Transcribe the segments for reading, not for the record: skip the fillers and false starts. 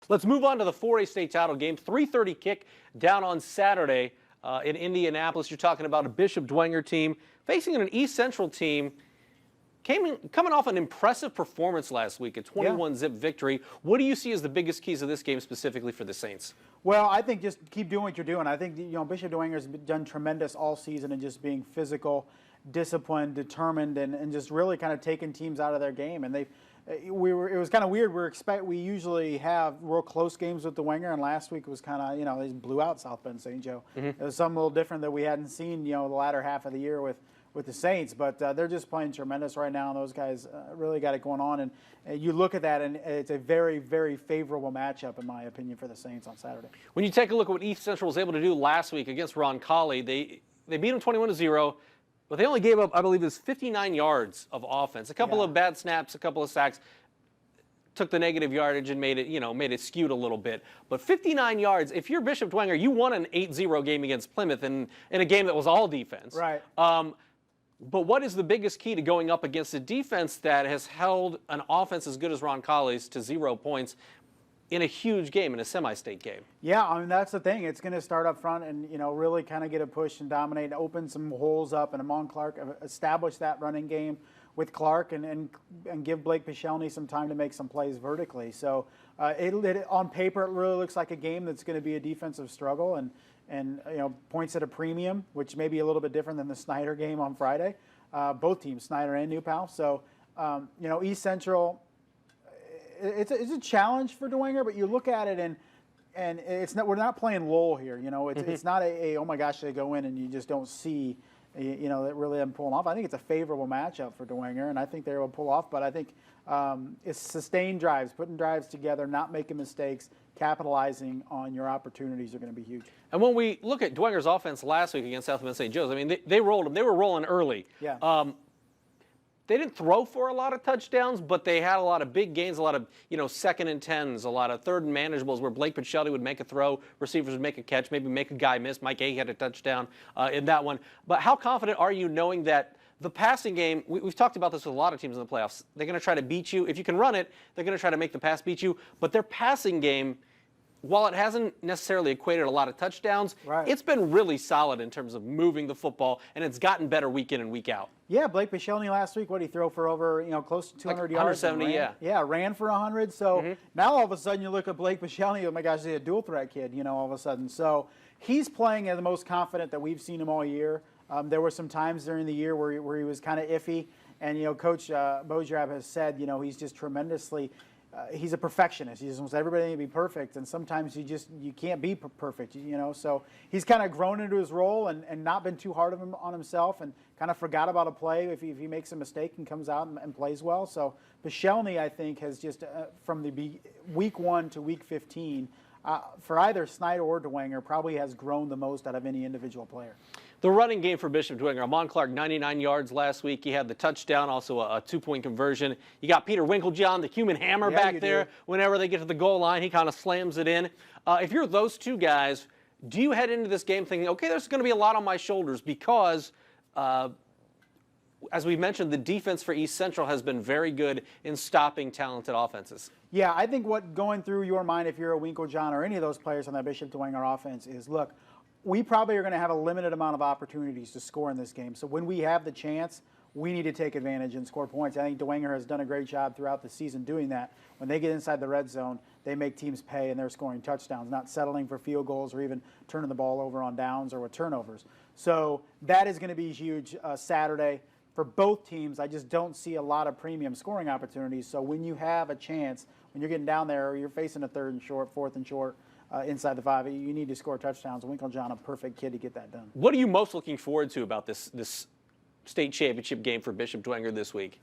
Let's move on to the 4A state title game. 3:30 kick down on Saturday in Indianapolis. You're talking about a Bishop Dwenger team facing an East Central team coming off an impressive performance last week, a 21-zip victory. What do you see as the biggest keys of this game specifically for the Saints? Well, I think just keep doing what you're doing. I think Bishop Dwenger's done tremendous all season in just being physical, disciplined, determined, and just really kind of taking teams out of their game. And it was kind of weird. We usually have real close games with Dwenger, and last week was kind of they blew out South Bend St. Joe. It was something a little different that we hadn't seen the latter half of the year with the Saints, but they're just playing tremendous right now, and those guys really got it going on. And you look at that, and it's a very, very favorable matchup, in my opinion, for the Saints on Saturday. When you take a look at what East Central was able to do last week against Roncalli, they beat them 21-0, but they only gave up, I believe, it was 59 yards of offense. A couple of bad snaps, a couple of sacks, took the negative yardage and made it skewed a little bit. But 59 yards, if you're Bishop Dwenger, you won an 8-0 game against Plymouth in a game that was all defense. Right. But what is the biggest key to going up against a defense that has held an offense as good as Roncalli's to 0 points in a huge game, in a semi-state game? Yeah, I mean, that's the thing. It's going to start up front and, really kind of get a push and dominate, open some holes up, and Amon Clark establish that running game with Clark and give Blake Pichelny some time to make some plays vertically. So on paper, it really looks like a game that's going to be a defensive struggle and points at a premium, which may be a little bit different than the Snyder game on Friday. Both teams, Snyder and New Pal. So, East Central, it's a challenge for Dwenger, but you look at it and we're not playing Lowell here. It's not oh my gosh, they go in and you just don't see, that really them pulling off. I think it's a favorable matchup for Dwenger, and I think they will pull off. But I think it's sustained drives, putting drives together, not making mistakes, capitalizing on your opportunities are going to be huge. And when we look at Dwenger's offense last week against South Bend St. Joe's, I mean, they rolled them. They were rolling early. Yeah. They didn't throw for a lot of touchdowns, but they had a lot of big gains, a lot of, 2nd and 10s, a lot of 3rd and manageables where Blake Pichelny would make a throw, receivers would make a catch, maybe make a guy miss. Mike A had a touchdown in that one. But how confident are you knowing that the passing game, we've talked about this with a lot of teams in the playoffs, they're going to try to beat you. If you can run it, they're going to try to make the pass beat you. But their passing game, while it hasn't necessarily equated a lot of touchdowns, It's been really solid in terms of moving the football, and it's gotten better week in and week out. Yeah, Blake Pichelny last week, what did he throw for over, close to 200 yards? 170, yeah. Yeah, ran for 100. So now all of a sudden you look at Blake Pichelny, oh my gosh, he's a dual threat kid, all of a sudden. So he's playing at the most confident that we've seen him all year. There were some times during the year where he was kind of iffy, and Coach Bodrab has said, he's just tremendously. He's a perfectionist. He just wants everybody to be perfect, and sometimes you can't be perfect, So he's kind of grown into his role and not been too hard on himself, and kind of forgot about a play if he makes a mistake and comes out and plays well. So Pichelny, I think, has just from the week 1 to week 15, for either Snyder or Dwenger, probably has grown the most out of any individual player. The running game for Bishop Dwenger, Amon Clark, 99 yards last week. He had the touchdown, also a 2-point conversion. You got Peter Winklejohn, the human hammer back there. Whenever they get to the goal line, he kind of slams it in. If you're those two guys, do you head into this game thinking, okay, there's going to be a lot on my shoulders because, as we mentioned, the defense for East Central has been very good in stopping talented offenses? Yeah, I think what going through your mind if you're a Winklejohn or any of those players on that Bishop Dwenger offense is, look, we probably are going to have a limited amount of opportunities to score in this game. So when we have the chance, we need to take advantage and score points. I think Dwenger has done a great job throughout the season doing that. When they get inside the red zone, they make teams pay and they're scoring touchdowns, not settling for field goals or even turning the ball over on downs or with turnovers. So that is going to be huge Saturday for both teams. I just don't see a lot of premium scoring opportunities. So when you have a chance, when you're getting down there or you're facing a 3rd and short, 4th and short, inside the 5, you need to score touchdowns. Winklejohn, a perfect kid to get that done. What are you most looking forward to about this state championship game for Bishop Dwenger this week?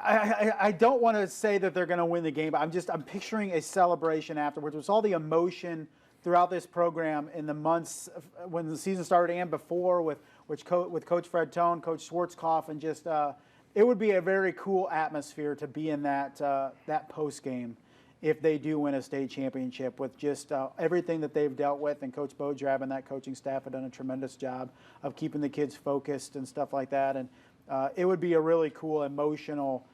I don't want to say that they're going to win the game, but I'm picturing a celebration afterwards. It's all the emotion throughout this program in the months when the season started and before with Coach Fred Tone, Coach Schwarzkopf, and just it would be a very cool atmosphere to be in that post game if they do win a state championship with just everything that they've dealt with. And Coach Bodrab and that coaching staff have done a tremendous job of keeping the kids focused and stuff like that. And it would be a really cool, emotional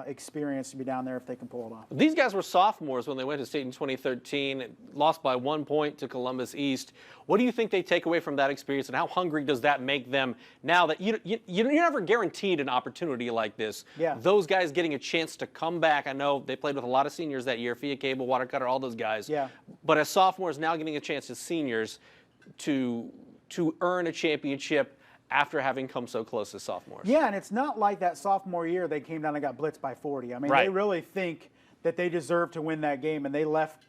experience to be down there if they can pull it off. These guys were sophomores when they went to state in 2013, lost by 1 point to Columbus East. What do you think they take away from that experience, and how hungry does that make them now that you're never guaranteed an opportunity like this? Yeah. Those guys getting a chance to come back. I know they played with a lot of seniors that year, Fia Cable, Watercutter, all those guys. Yeah. But as sophomores now getting a chance as seniors to earn a championship after having come so close as sophomores. Yeah, and it's not like that sophomore year they came down and got blitzed by 40. I mean, Right. they really think that they deserve to win that game, and they left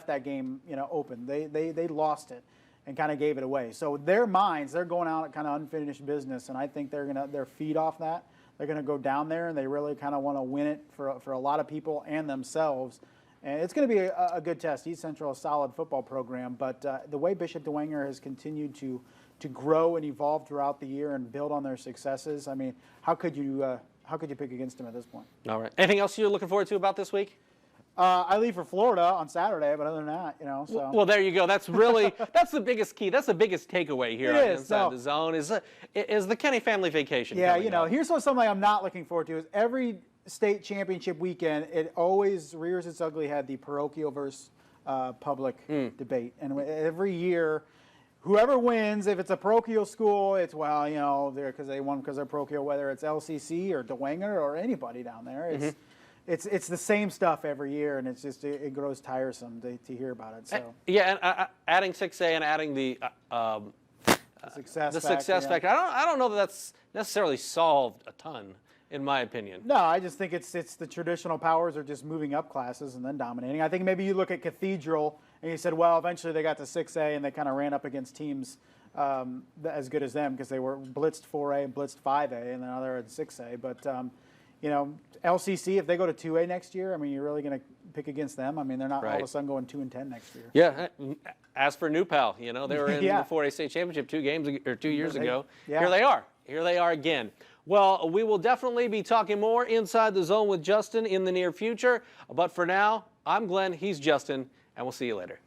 that game, open. They lost it and kind of gave it away. So their minds, they're going out at kind of unfinished business, and I think they're feed off that. They're going to go down there, and they really kind of want to win it for a lot of people and themselves. And it's going to be a good test. East Central, a solid football program, but the way Bishop Dwenger has continued to grow and evolve throughout the year and build on their successes, I mean, how could you pick against them at this point? All right. Anything else you're looking forward to about this week? I leave for Florida on Saturday, but other than that, so. Well, there you go. That's really that's the biggest key. That's the biggest takeaway here It on is, Inside no. the Zone is the Kenny family vacation. Yeah, coming up. here's something I'm not looking forward to is every state championship weekend, it always rears its ugly head, the parochial versus public debate. And every year, whoever wins, if it's a parochial school, it's, because they won because they're parochial, whether it's LCC or Dwenger or anybody down there. It's the same stuff every year, and it's just it grows tiresome to hear about it. So Yeah, and adding 6A and adding the success factor. I don't know that that's necessarily solved a ton, in my opinion. No, I just think it's the traditional powers are just moving up classes and then dominating. I think maybe you look at Cathedral and you said, well, eventually they got to 6A and they kind of ran up against teams as good as them because they were blitzed 4A and blitzed 5A, and then now they're at 6A. But LCC, if they go to 2A next year, I mean, you're really going to pick against them. I mean, they're not all of a sudden going 2-10 next year. Yeah. As for New Pal, they were in Yeah. the 4A state championship 2 years ago. Yeah. Here they are. Here they are again. Well, we will definitely be talking more Inside the Zone with Justin in the near future. But for now, I'm Glenn. He's Justin, and we'll see you later.